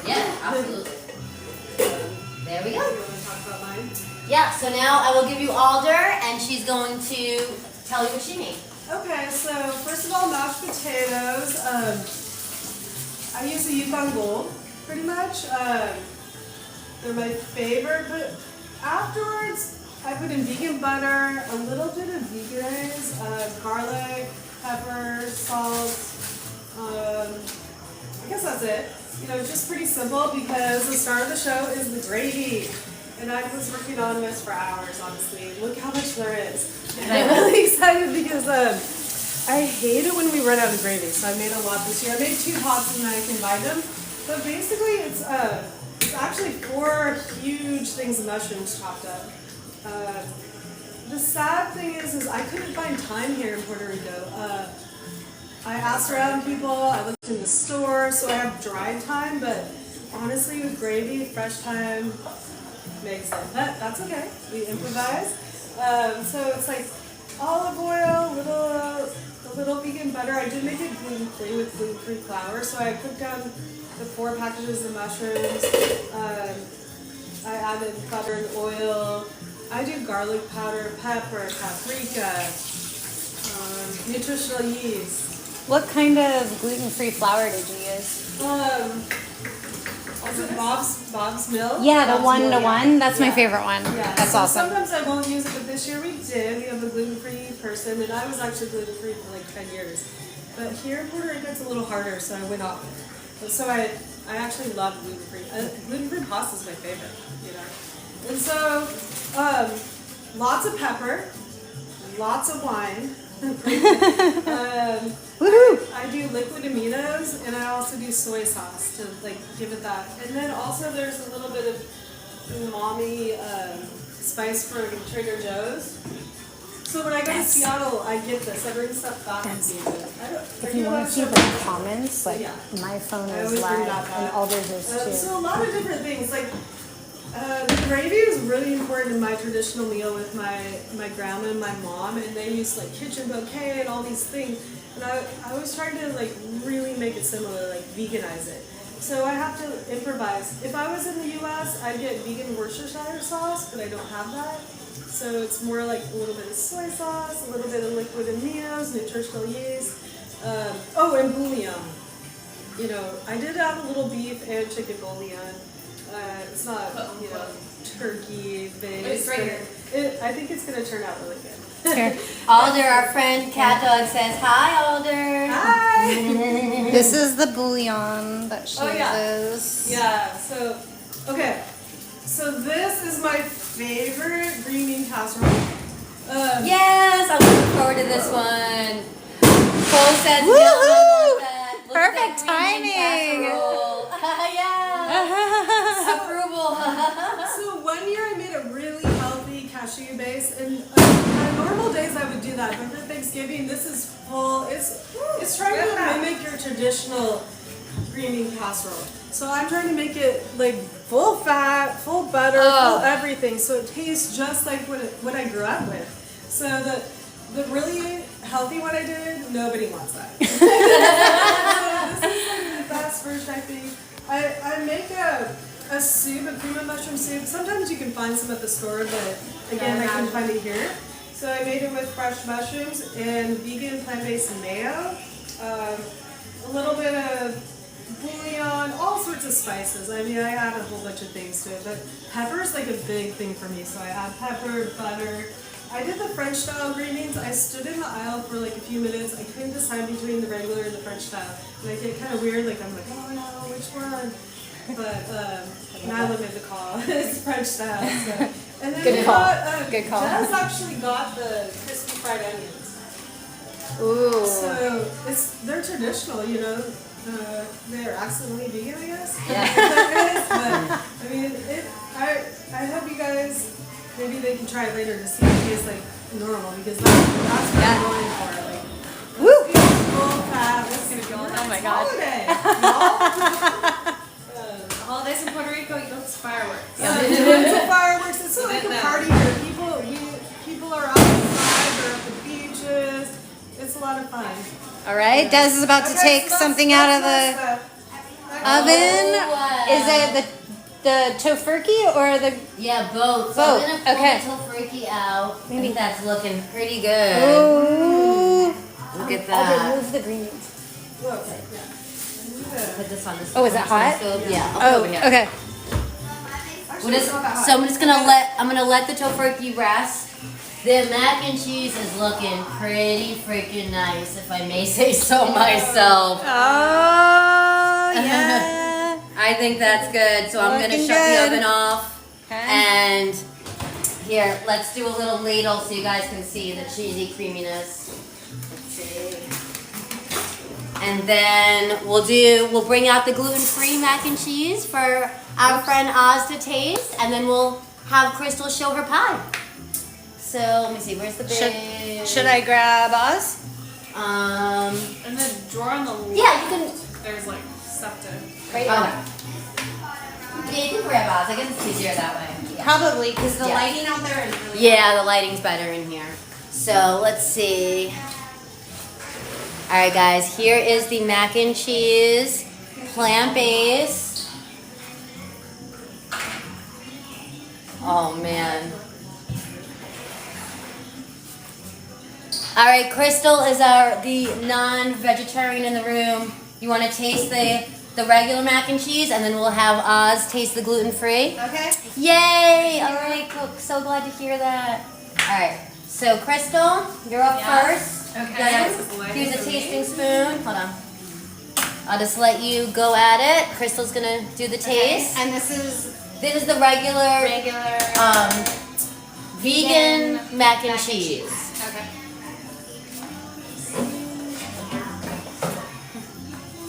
Speaker 1: Yeah, absolutely. There we
Speaker 2: You
Speaker 1: go.
Speaker 2: want to talk about mine?
Speaker 1: Yeah, so now I will give you Alder, and she's going to tell you what she made.
Speaker 2: Okay, so first of all, mashed potatoes. I use the Yukon Gold, pretty much. They're my favorite, but afterwards, I put in vegan butter, a little bit of vegans, garlic, pepper, salt. I guess that's it. You know, just pretty simple because the star of the show is the gravy. And I was working on this for hours, honestly. Look how much there is. And I'm really excited because I hate it when we run out of gravy. So I made a lot this year. I made 2 pots and then I combined them. But basically it's actually 4 huge things of mushrooms chopped up. The sad thing is I couldn't find thyme here in Puerto Rico. I asked around people, I looked in the store, so I have dried thyme, but honestly with gravy, fresh thyme makes it. But that's okay, we improvise. So it's like olive oil, a little vegan butter. I did make it gluten-free with gluten-free flour, so I cooked down the 4 packages of mushrooms. I added butter and oil. I do garlic powder, pepper, paprika, nutritional yeast.
Speaker 4: What kind of gluten-free flour did you use?
Speaker 2: Is it Bob's Mill?
Speaker 4: Yeah, the
Speaker 2: Bob's
Speaker 4: one-to-one.
Speaker 2: Mill,
Speaker 4: That's my favorite one.
Speaker 2: Yeah,
Speaker 4: That's
Speaker 2: so
Speaker 4: awesome.
Speaker 2: Sometimes I won't use it, but this year we did. We have a gluten-free person, and I was actually gluten-free for like 10 years. But here in Puerto Rico, it's a little harder, so I went off it. But so I actually love gluten-free. Gluten-free pasta is my favorite, you know. And so, lots of pepper, lots of wine. I do liquid aminos, and I also do soy sauce to like give it that. And then also there's a little bit of umami spice from Trader Joe's. So when I go to Seattle, I get this. I bring stuff back and see it.
Speaker 4: If you want to see the comments, like
Speaker 2: Yeah.
Speaker 4: my phone
Speaker 2: I
Speaker 4: is
Speaker 2: always bring that
Speaker 4: live
Speaker 2: back.
Speaker 4: and Alder's is too.
Speaker 2: So a lot of different things. Like the gravy is really important in my traditional meal with my grandma and my mom, and they use like kitchen bouquet and all these things. And I was trying to like really make it similar, like veganize it. So I have to improvise. If I was in the U.S., I'd get vegan Worcestershire sauce, but I don't have that. So it's more like a little bit of soy sauce, a little bit of liquid aminos, nutritional yeast. And bouillon. You know, I did add a little beef and chicken bouillon. It's not, you know, turkey based.
Speaker 3: It's right here.
Speaker 2: I think it's going to turn out really good.
Speaker 4: Here.
Speaker 1: Alder, our friend Cat Dog says, "Hi, Alder."
Speaker 2: Hi!
Speaker 4: This is the bouillon that she uses.
Speaker 2: Yeah, so, okay. So this is my favorite green bean casserole.
Speaker 1: Yes, I'm looking forward to this one. Cole says, "Yum, I
Speaker 4: Woohoo!
Speaker 1: want that. Look
Speaker 4: Perfect
Speaker 1: at that green bean
Speaker 4: timing.
Speaker 1: casserole." Yeah. Approval.
Speaker 2: So one year I made a really healthy cashew base, and on normal days I would do that, but for Thanksgiving this is full. It's trying to mimic your traditional green bean casserole. So I'm trying to make it like full fat, full butter, full everything, so it tastes just like what I grew up with. So the really healthy one I did, nobody wants that. So this is like the best version, I think. I make a soup, a cream of mushroom soup. Sometimes you can find some at the store, but again, I couldn't find it here. So I made it with fresh mushrooms and vegan plant-based mayo, a little bit of bouillon, all sorts of spices. I mean, I add a whole bunch of things to it, but pepper is like a big thing for me. So I add pepper, butter. I did the French style green beans. I stood in the aisle for like a few minutes. I couldn't decide between the regular and the French style. And I get kind of weird, like I'm like, oh no, which one? But Madeline made the call. It's French style. So. And then
Speaker 4: Good call. Good call.
Speaker 2: Jazz actually got the crispy fried onions.
Speaker 4: Ooh.
Speaker 2: So they're traditional, you know. They're accidentally vegan, I guess.
Speaker 4: Yeah.
Speaker 2: But I mean, I hope you guys maybe they can try it later to see if it tastes like normal because that's what I'm going for. Like,
Speaker 4: Woo.
Speaker 2: full fat. That's gonna go.
Speaker 4: Oh my God.
Speaker 2: Holiday,
Speaker 5: Holidays in Puerto Rico, you go to fireworks.
Speaker 2: It's fireworks. It's like a party here. People are outside. They're at the beaches. It's a lot of fun.
Speaker 4: All right, Des is about to take something out of the oven. Is it the tofurkey or the?
Speaker 1: Yeah, both. So
Speaker 4: Both,
Speaker 1: I'm gonna pull
Speaker 4: okay.
Speaker 1: the tofurkey out. I think that's looking pretty good.
Speaker 4: Ooh.
Speaker 1: Look at
Speaker 4: I'll
Speaker 1: that.
Speaker 4: remove the green beans.
Speaker 2: Okay.
Speaker 1: Put this on this.
Speaker 4: Oh, is it hot?
Speaker 1: stove. Yeah. I'll put it
Speaker 4: Oh,
Speaker 1: over here.
Speaker 4: okay.
Speaker 1: So I'm just gonna let the tofurkey rest. The mac and cheese is looking pretty freaking nice, if I may say so myself.
Speaker 4: Oh yeah.
Speaker 1: I think that's good. So I'm gonna
Speaker 4: Looking
Speaker 1: shut
Speaker 4: good.
Speaker 1: the oven off.
Speaker 4: Okay.
Speaker 1: And here, let's do a little ladle so you guys can see the cheesy creaminess. Let's see. And then we'll bring out the gluten-free mac and cheese for our friend Oz to taste, and then we'll have Crystal show her pie. So let me see, where's the big?
Speaker 4: Should I grab Oz?
Speaker 5: In the drawer on the wall,
Speaker 1: Yeah, you can.
Speaker 5: there's like stuff to.
Speaker 4: Right.
Speaker 1: Okay. Yeah, you can grab Oz. I guess it's easier that way. Yeah.
Speaker 4: Probably because the
Speaker 1: Yeah.
Speaker 4: lighting out there is really.
Speaker 1: Yeah, the lighting's better in here. So let's see. All right, guys. Here is the mac and cheese, plant-based. Oh man. All right, Crystal is the non-vegetarian in the room. You want to taste the regular mac and cheese, and then we'll have Oz taste the gluten-free.
Speaker 4: Okay.
Speaker 1: Yay! All right, cool. So glad to hear that. All right, so Crystal, you're up first.
Speaker 5: Okay.
Speaker 1: Guys, here's a tasting spoon. Hold on. I'll just let you go at it. Crystal's gonna do the taste.
Speaker 4: And this is
Speaker 1: The regular vegan
Speaker 4: Vegan
Speaker 1: mac and cheese.
Speaker 4: okay.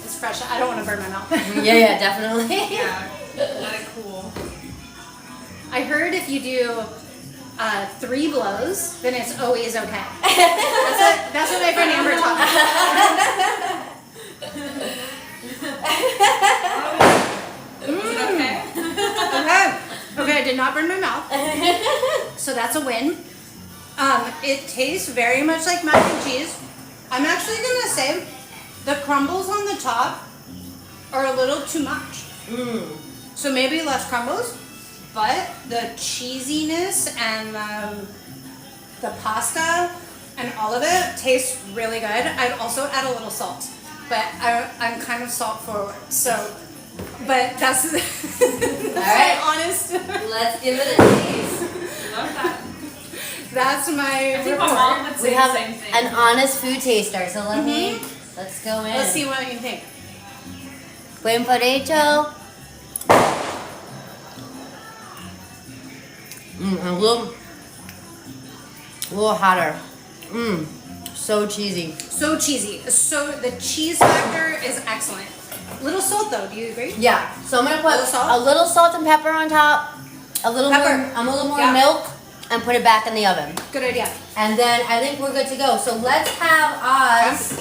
Speaker 4: It's fresh. I don't want to burn my mouth.
Speaker 1: Yeah, definitely.
Speaker 5: Yeah, let it cool.
Speaker 4: I heard if you do 3 blows, then it's always okay. That's what my friend Amber taught me.
Speaker 5: Is it okay?
Speaker 4: Okay, I did not burn my mouth. So that's a win. It tastes very much like mac and cheese. I'm actually gonna say the crumbles on the top are a little too much. So maybe less crumbles, but the cheesiness and the pasta and all of it tastes really good. I'd also add a little salt, but I'm kind of salt forward. So, but that's
Speaker 1: All right,
Speaker 4: honest.
Speaker 1: let's give it a taste.
Speaker 5: Love that.
Speaker 4: That's my
Speaker 5: I think my
Speaker 4: report.
Speaker 5: mom would say
Speaker 1: We
Speaker 5: the
Speaker 1: have
Speaker 5: same thing.
Speaker 1: an honest food taster, so let's go in.
Speaker 4: Let's see what you think.
Speaker 1: Buen provecho. A little hotter. So cheesy.
Speaker 4: So cheesy. So the cheese factor is excellent. Little salt though, do you agree?
Speaker 1: Yeah. So I'm gonna put
Speaker 4: Little salt?
Speaker 1: a little salt and pepper on top. A little
Speaker 4: Pepper.
Speaker 1: more
Speaker 4: Yeah.
Speaker 1: milk, and put it back in the oven.
Speaker 4: Good idea.
Speaker 1: And then I think we're good to go. So let's have Oz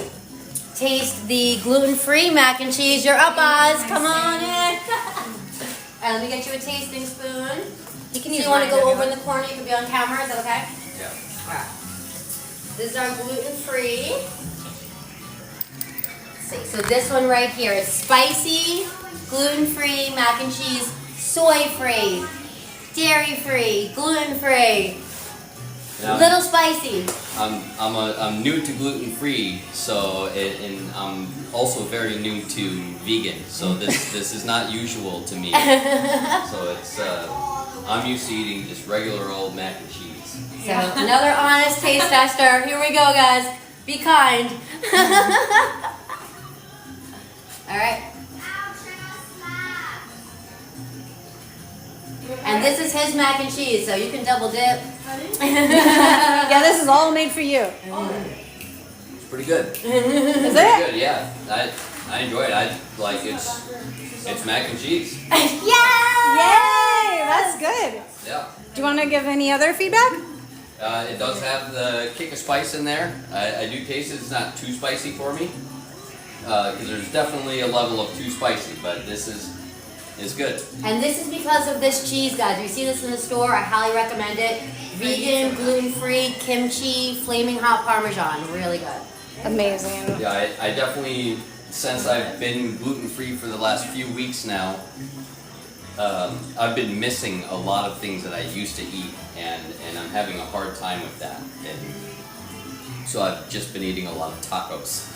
Speaker 1: taste the gluten-free mac and cheese. You're up, Oz. Come on in. And let me get you a tasting spoon.
Speaker 4: You can
Speaker 1: So
Speaker 4: use
Speaker 1: you want to
Speaker 4: mine
Speaker 1: go
Speaker 4: if
Speaker 1: over in
Speaker 4: you
Speaker 1: the corner? You can be on camera. Is that okay?
Speaker 5: Yeah.
Speaker 1: Alright. This is our gluten-free. Let's see. So this one right here is spicy, gluten-free mac and cheese, soy-free, dairy-free, gluten-free, little spicy.
Speaker 6: I'm new to gluten-free, so and I'm also very new to vegan. So this is not usual to me. So it's I'm used to eating just regular old mac and cheese.
Speaker 1: So another honest taste tester. Here we go, guys. Be kind. All right. And this is his mac and cheese, so you can double dip.
Speaker 4: Yeah, this is all made for you.
Speaker 6: It's pretty good.
Speaker 4: Is
Speaker 6: Pretty
Speaker 4: it?
Speaker 6: good, yeah. I enjoy it. I like it's mac and cheese.
Speaker 1: Yeah!
Speaker 4: Yay! That's good.
Speaker 6: Yeah.
Speaker 4: Do you want to give any other feedback?
Speaker 6: It does have the kick of spice in there. I do taste it. It's not too spicy for me. Because there's definitely a level of too spicy, but this is good.
Speaker 1: And this is because of this cheese, guys. If you see this in the store, I highly recommend it. Vegan, gluten-free, kimchi, flaming hot Parmesan. Really good.
Speaker 4: Amazing.
Speaker 6: Yeah, I definitely, since I've been gluten-free for the last few weeks now, I've been missing a lot of things that I used to eat, and I'm having a hard time with that. And so I've just been eating a lot of tacos.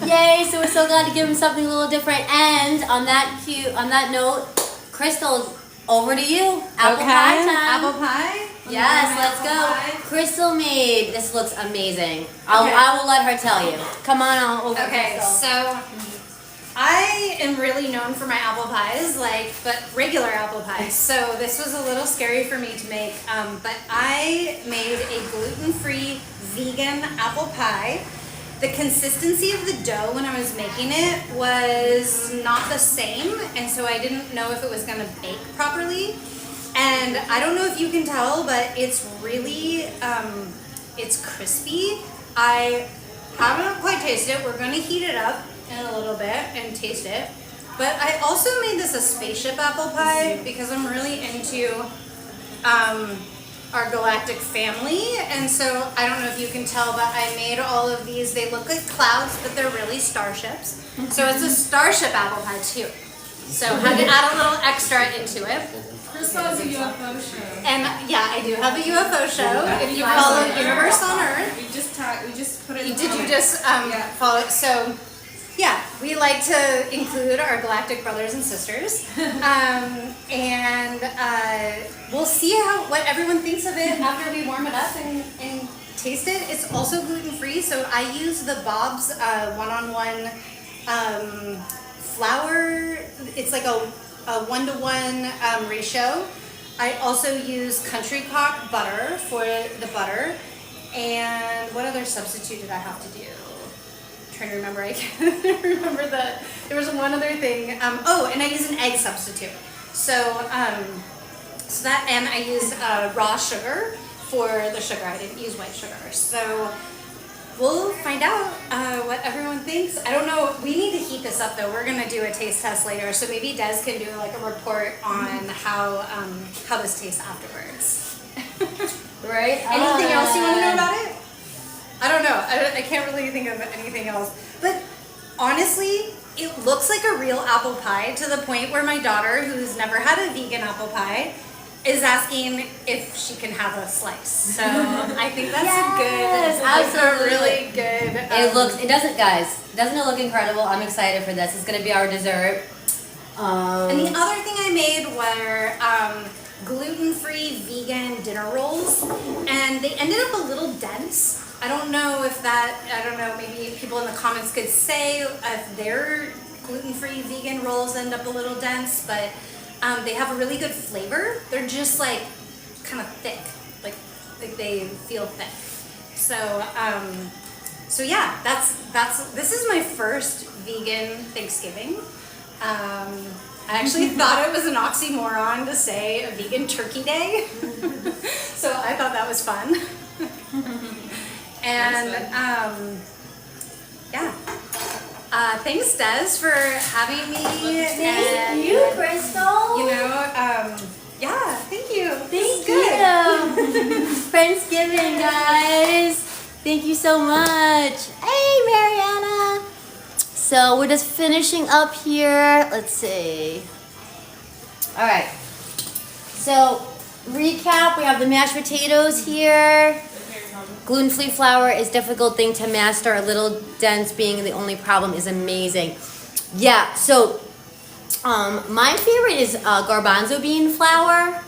Speaker 1: Yay! So we're so glad to give him something a little different. And on that note, Crystal, over to you. Apple pie time.
Speaker 4: Apple pie?
Speaker 1: Yes, let's
Speaker 4: Apple
Speaker 1: go.
Speaker 4: pie.
Speaker 1: Crystal made. This looks amazing. I will let her tell you. Come on over,
Speaker 4: Okay,
Speaker 1: Crystal.
Speaker 4: so I am really known for my apple pies, but regular apple pies. So this was a little scary for me to make, but I made a gluten-free vegan apple pie. The consistency of the dough when I was making it was not the same, and so I didn't know if it was gonna bake properly. And I don't know if you can tell, but it's really, it's crispy. I haven't quite tasted it. We're gonna heat it up in a little bit and taste it. But I also made this a spaceship apple pie because I'm really into our galactic family, and so I don't know if you can tell, but I made all of these. They look like clouds, but they're really starships. So it's a starship apple pie too. So had to add a little extra into it.
Speaker 5: Crystal has a UFO show.
Speaker 4: And yeah, I do have a UFO show. If you follow Universe on Earth,
Speaker 5: We just put it. in
Speaker 4: did you
Speaker 5: comments.
Speaker 4: just follow? So yeah, we like to include our galactic brothers and sisters, and we'll see what everyone thinks of it after we warm it up and taste it. It's also gluten-free, so I use the Bob's one-on-one flour. It's like a 1-to-1 ratio. I also use country cock butter for the butter. And what other substitute did I have to do? Trying to remember. I can't remember there was one other thing. And I use an egg substitute. So that, and I use raw sugar for the sugar. I didn't use white sugar. So we'll find out what everyone thinks. I don't know. We need to heat this up though. We're gonna do a taste test later. So maybe Des can do like a report on how this tastes afterwards.
Speaker 1: Right?
Speaker 4: Anything else you want to know about it? I don't know. I can't really think of anything else. But honestly, it looks like a real apple pie to the point where my daughter, who's never had a vegan apple pie, is asking if she can have a slice. So I think that's
Speaker 1: Yes,
Speaker 4: a
Speaker 1: absolutely.
Speaker 4: really good.
Speaker 1: It doesn't it look incredible? I'm excited for this. It's gonna be our dessert.
Speaker 4: And the other thing I made were gluten-free vegan dinner rolls, and they ended up a little dense. I don't know, maybe people in the comments could say if their gluten-free vegan rolls end up a little dense, but they have a really good flavor. They're just like kind of thick, like they feel thick. So yeah, this is my first vegan Thanksgiving. I actually thought it was an oxymoron to say a vegan turkey day, so I thought that was fun. And yeah, thanks Des for having me.
Speaker 1: Thank you, Crystal.
Speaker 4: Yeah, thank you.
Speaker 1: Thank
Speaker 4: Good.
Speaker 1: you. Friendsgiving, guys. Thank you so much. Hey, Mariana. So we're just finishing up here. Let's see. All right. So recap, we have the mashed potatoes here. gluten-free flour is difficult thing to master. A little dense being the only problem is amazing. Yeah, so my favorite is garbanzo bean flour.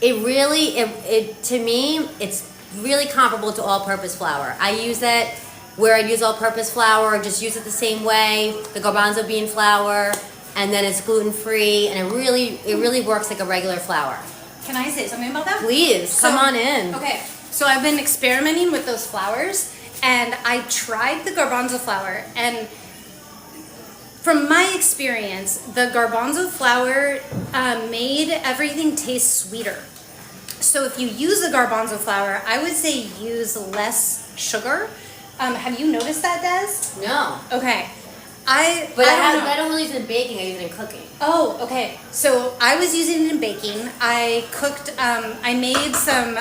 Speaker 1: To me, it's really comparable to all-purpose flour. I use it where I'd use all-purpose flour, just use it the same way, the garbanzo bean flour, and then it's gluten-free, and it really works like a regular flour.
Speaker 4: Can I say something about that?
Speaker 1: Please, come on in.
Speaker 4: Okay, so I've been experimenting with those flours, and I tried the garbanzo flour, and from my experience, the garbanzo flour made everything taste sweeter. So if you use the garbanzo flour, I would say use less sugar. Have you noticed that, Des?
Speaker 1: No.
Speaker 4: Okay.
Speaker 1: I
Speaker 4: don't know.
Speaker 1: don't really use it in baking, I use it in cooking.
Speaker 4: Oh, okay. So I was using it in baking. I cooked, I made some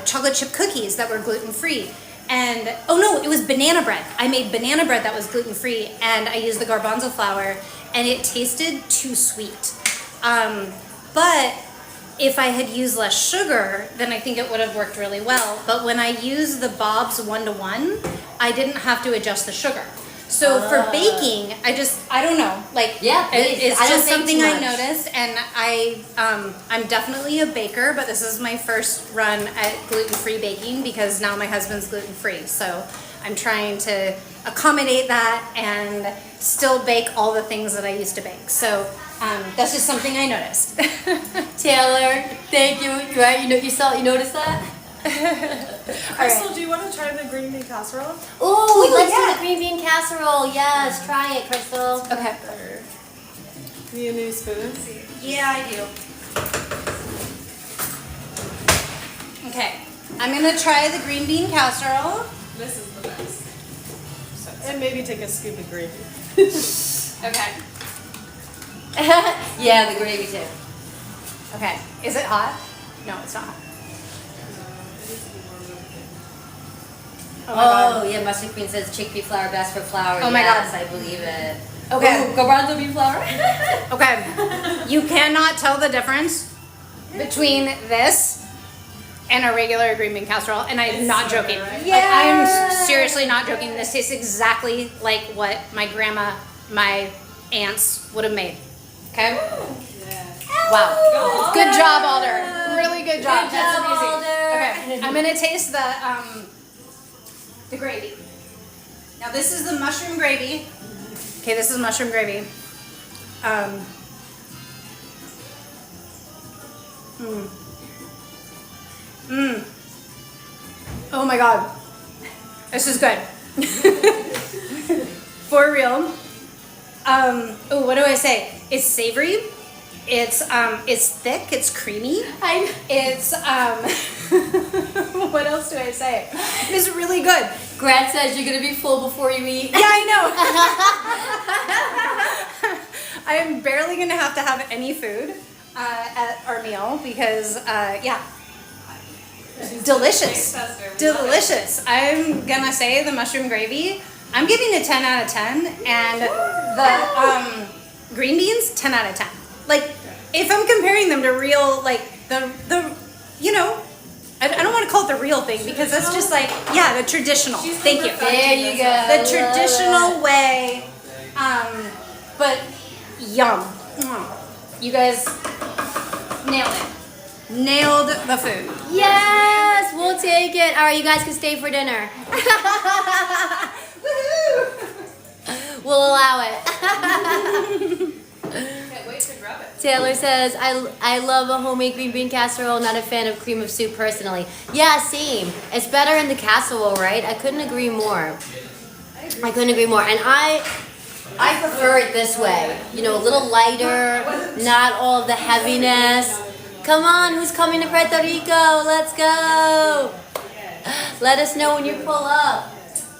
Speaker 4: chocolate chip cookies that were gluten-free. And, oh no, it was banana bread. I made banana bread that was gluten-free, and I used the garbanzo flour, and it tasted too sweet. But if I had used less sugar, then I think it would have worked really well. But when I used the Bob's 1-to-1, I didn't have to adjust the sugar. So for baking, I don't know, like,
Speaker 1: Yeah, please.
Speaker 4: it's
Speaker 1: I don't
Speaker 4: just
Speaker 1: bake
Speaker 4: something
Speaker 1: too
Speaker 4: I
Speaker 1: much.
Speaker 4: noticed, and I'm definitely a baker, but this is my first run at gluten-free baking because now my husband's gluten-free. So I'm trying to accommodate that and still bake all the things that I used to bake. So that's just something I noticed.
Speaker 1: Taylor, thank you. Right? You noticed that?
Speaker 2: Crystal, do you want to try the green bean casserole?
Speaker 1: Ooh, let's do
Speaker 4: yeah.
Speaker 1: the green bean casserole. Yes, try it, Crystal.
Speaker 4: Okay.
Speaker 2: Need a new spoon?
Speaker 4: Yeah, I do. Okay. I'm gonna try the green bean casserole.
Speaker 2: This is the best. And maybe take a scoop of gravy.
Speaker 4: Okay.
Speaker 1: Yeah, the gravy too.
Speaker 4: Okay. Is it hot? No, it's not hot. Oh my God.
Speaker 1: Oh, yeah, Mustard Queen says chickpea flour best for flour.
Speaker 4: Oh my
Speaker 1: yes,
Speaker 4: God.
Speaker 1: I believe it.
Speaker 4: Okay.
Speaker 1: Ooh, garbanzo bean flour.
Speaker 4: Okay. You cannot tell the difference between this and a regular green bean casserole, and I'm not joking. Like, I am seriously not joking. This tastes exactly like what my grandma, my aunts would have made. Okay? Wow. Good job, Alder. Really good job.
Speaker 1: Good job,
Speaker 4: That's amazing.
Speaker 1: Alder.
Speaker 4: Okay. I'm gonna taste the gravy. Now this is the mushroom gravy. Okay, this is mushroom gravy. Oh my God. This is good. For real. Oh, what do I say? It's savory. It's thick. It's creamy. It's what else do I say? It's really good.
Speaker 1: Grant says you're gonna be full before you eat.
Speaker 4: Yeah, I know. I am barely gonna have to have any food at our meal because yeah. Delicious. Delicious. I'm gonna say the mushroom gravy, I'm giving it 10 out of 10, and the green beans, 10 out of 10. Like, if I'm comparing them to real, like, the you know, I don't want to call it the real thing because that's just like, yeah, the traditional. Thank you.
Speaker 1: There you go.
Speaker 4: The traditional way, but yum. You guys nailed it. Nailed the food.
Speaker 1: Yes, we'll take it. All right, you guys can stay for dinner. We'll allow it.
Speaker 5: Can't wait to grab it.
Speaker 1: Taylor says, I love a homemade green bean casserole, not a fan of cream of soup personally. Yeah, same. It's better in the casserole, right? I couldn't agree more. I couldn't agree more. And I prefer it this way. You know, a little lighter, not all of the heaviness. Come on, who's coming to Puerto Rico? Let's go. Let us know when you pull up.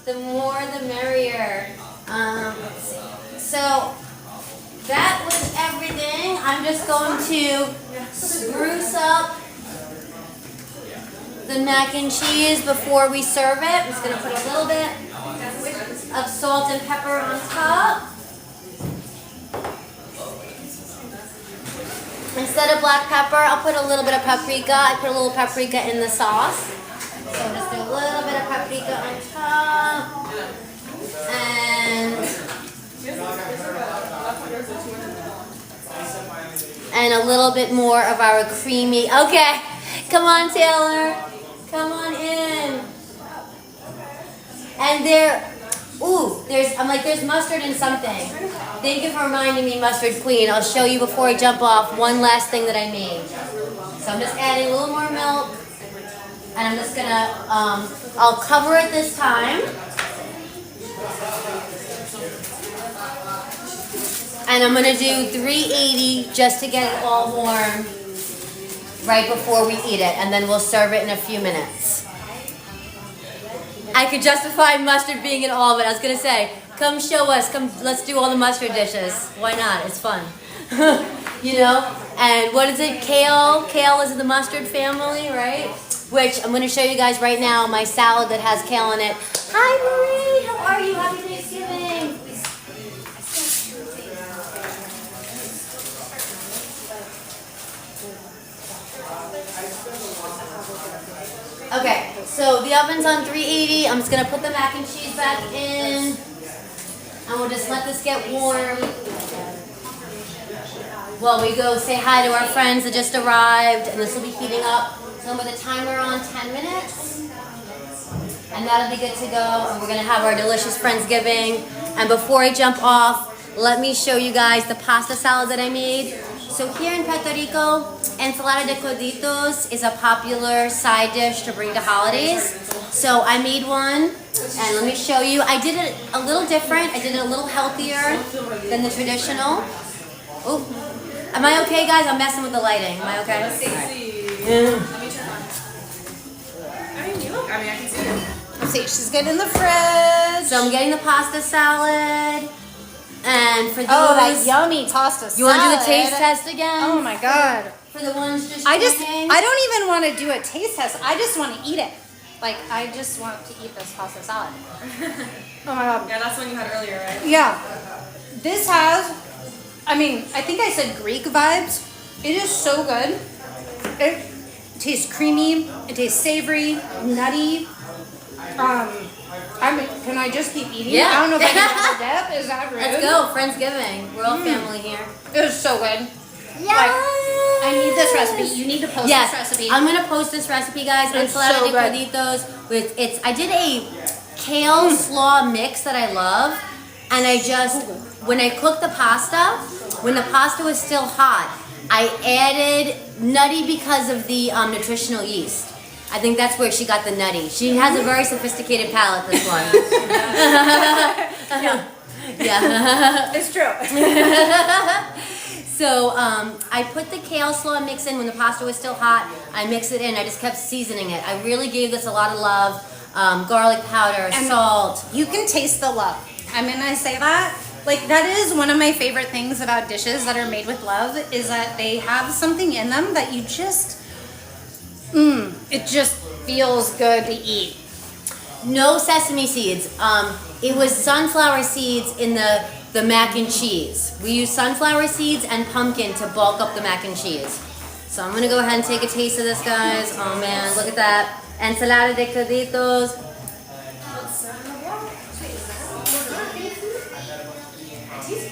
Speaker 1: The more the merrier. Let's see. So that was everything. I'm just going to spruce up the mac and cheese before we serve it. I'm just going to put a little bit of salt and pepper on top. Instead of black pepper, I'll put a little bit of paprika. I put a little paprika in the sauce. paprika on top. And a little bit more of our creamy. Okay, come on, Taylor. Come on in. And there's mustard in something. Thank you for reminding me, Mustard Queen. I'll show you before I jump off one last thing that I made. So I'm just adding a little more milk. And I'm just gonna, I'll cover it this time. And I'm gonna do 380 just to get it all warm right before we eat it. And then we'll serve it in a few minutes. I could justify mustard being in all of it. I was gonna say, come show us, come, let's do all the mustard dishes. Why not? It's fun. You know? And what is it? Kale? Kale is in the mustard family, right? Which I'm gonna show you guys right now, my salad that has kale in it. Hi Marie, how are you? Happy Thanksgiving. Okay, so the oven's on 380. I'm just gonna put the mac and cheese back in. And we'll just let this get warm. While we go say hi to our friends that just arrived, and this will be heating up. So I'm gonna put the timer on 10 minutes. And that'll be good to go. And we're gonna have our delicious Friendsgiving. And before I jump off, let me show you guys the pasta salad that I made. So here in Puerto Rico, ensalada de coditos is a popular side dish to bring to holidays. So I made one, and let me show you. I did it a little different. I did it a little healthier than the traditional. Oh, am I okay, guys? I'm messing with the lighting. Am I okay?
Speaker 2: Let me turn on. I can see it.
Speaker 4: Let's see, she's getting in the fridge.
Speaker 1: So I'm getting the pasta salad. And for those,
Speaker 4: that yummy pasta salad.
Speaker 1: You want to do the taste test again?
Speaker 4: Oh my god.
Speaker 1: For the ones just
Speaker 4: I
Speaker 1: joining?
Speaker 4: don't even want to do a taste test. I just want to eat it. Like, I just want to eat this pasta salad. Oh my god.
Speaker 2: Yeah, that's one you had earlier, right?
Speaker 4: Yeah. This has, I mean, I think I said Greek vibes. It is so good. It tastes creamy. It tastes savory, nutty. I mean, can I just keep eating?
Speaker 1: Yeah.
Speaker 4: I don't know if I can have a dip. Is that rude?
Speaker 1: Let's go, Friendsgiving. We're all family here.
Speaker 4: It was so good.
Speaker 1: Yeah.
Speaker 4: Like, I need this recipe. You need to post
Speaker 1: Yes,
Speaker 4: this recipe.
Speaker 1: I'm gonna post this recipe, guys.
Speaker 4: It's
Speaker 1: Ensalada
Speaker 4: so
Speaker 1: de
Speaker 4: good.
Speaker 1: coditos with I did a kale slaw mix that I love, and I just when I cooked the pasta, when the pasta was still hot, I added nutty because of the nutritional yeast. I think that's where she got the nutty. She has a very sophisticated palate, this one. Yeah.
Speaker 4: It's true.
Speaker 1: So I put the kale slaw mix in when the pasta was still hot. I mixed it in. I just kept seasoning it. I really gave this a lot of love. Garlic powder,
Speaker 4: And
Speaker 1: salt.
Speaker 4: You can taste the love. I mean, I say that. Like, that is one of my favorite things about dishes that are made with love, is that they have something in them that you just, it just feels good to eat.
Speaker 1: No sesame seeds. It was sunflower seeds in the mac and cheese. We use sunflower seeds and pumpkin to bulk up the mac and cheese. So I'm gonna go ahead and take a taste of this, guys. Oh man, look at that. Ensalada de coditos.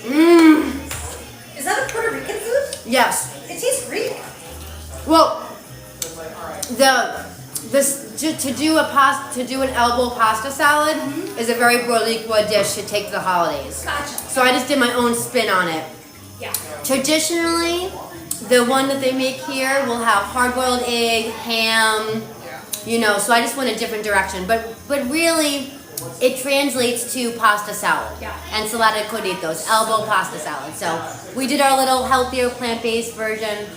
Speaker 1: Mmm.
Speaker 4: Is that a Puerto Rican food?
Speaker 1: Yes.
Speaker 4: It tastes Greek.
Speaker 1: Well, to do an elbow pasta salad is a very Boricua dish to take to the holidays.
Speaker 4: Gotcha.
Speaker 1: So I just did my own spin on it.
Speaker 4: Yeah.
Speaker 1: Traditionally, the one that they make here will have hard-boiled egg, ham, you know, so I just went a different direction. But really, it translates to pasta salad.
Speaker 4: Yeah.
Speaker 1: Ensalada de coditos, elbow pasta salad. So we did our little healthier plant-based version.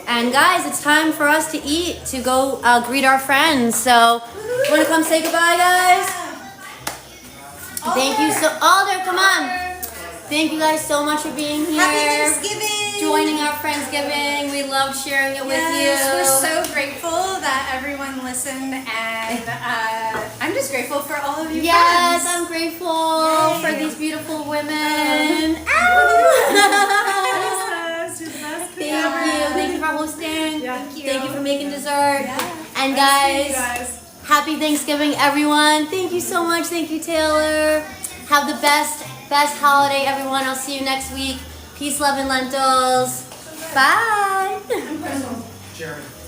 Speaker 1: And guys, it's time for us to eat, to go greet our friends. So, want to come say goodbye, guys? Thank you so, Alder, come on. Thank you guys so much for being here.
Speaker 4: Happy Thanksgiving.
Speaker 1: Joining our Friendsgiving. We loved sharing it with
Speaker 4: Yes,
Speaker 1: you.
Speaker 4: we're so grateful that everyone listened, and I'm just grateful for all of you
Speaker 1: Yes,
Speaker 4: friends.
Speaker 1: I'm grateful
Speaker 4: Yay.
Speaker 1: for these beautiful women. Thank you for hosting.
Speaker 2: Yeah.
Speaker 1: Thank you for making dessert. And guys, Happy Thanksgiving, everyone. Thank you so much. Thank you, Taylor. Have the best holiday, everyone. I'll see you next week. Peace, love, and lentils. Bye.
Speaker 7: Jeremy.